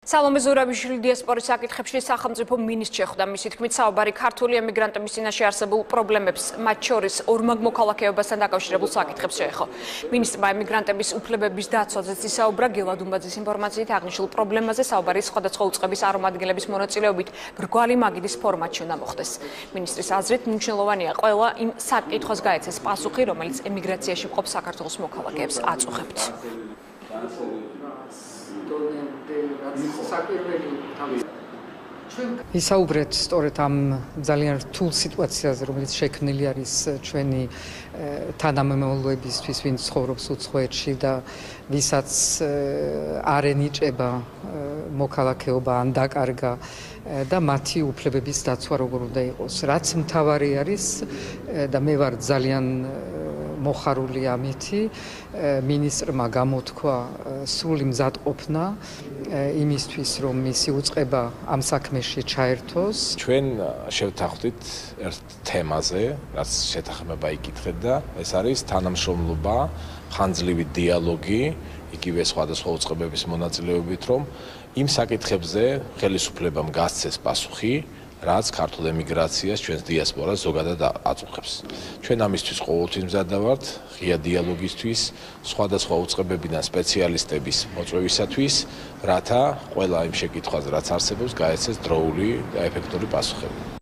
სალომე ზურაბიშვილი დიასპორის საკითხებში სახელმწიფო მინისტრს შეხვდა. მისი თქმით, საუბარი ქართული ემიგრანტების წინაშე არსებულ პრობლემებს, მათ შორის ორმაგ მოქალაქეობასთან დაკავშირებულ საკითხებს შეეხო. მინისტრმა ემიგრანტების უფლებების დაცვაზეც ისაუბრა. გელად უმბაძის ინფორმაციით აღნიშნულ პრობლემაზე საუბარი სხვადასხვა უწყების არომადგენლების მონაწილეობით ბრგვალი მაგიდის ფორმატში უნდა მოხდეს. მინისტრის აზრით, მნიშვნელოვანია ყველა იმ საკითხს გაეცეს პასუხი, რომელიც ემიგრაციაში მყოფ საქართველოს მოქალაქეებს აწუხებთ. ისაუბრეთ სწორედ ამ ძალიან რთულ სიტუაციაზე, რომელიც შექმნილი არის ჩვენი თანამემამულეებისთვის, ვინც ცხოვრობს უცხოეთში და ვისაც არ ენიჭება მოქალაქეობა ან დაკარგა და მათი უფლებების დაცვა როგორ უნდა იყოს. რაც მთავარი არის და მე ვარ ძალიან მოხარული ამითი, მინისტრმა გამოთქვა სრული მზადყოფნა იმისთვის, რომ მისი უწყება ამ საქმეში ჩაერთოს. ჩვენ შევთანხმდით ერთ თემაზე, რაც შეთანხმება იკითხეთ და ეს არის თანამშრომლობა, ხანძლივი დიალოგი, იგივე სხვადასხვა უწყებების მონაწილეობით, რომ იმ საკითხებზე ხელისუფლებამ გასცეს პასუხი, რაც ქართულ ემიგრაციას, ჩვენს დიასპორას ზოგადად აწუხებს. ჩვენ ამისთვის ყოველთვის მზად ვართ, ღია დიალოგისთვის, სხვადასხვა უწყებებიდან სპეციალისტების მოწვევისათვის, რათა ყველა იმ შეკითხვაზე, რაც არსებობს, გაეცეს დროული და ეფექტური პასუხები.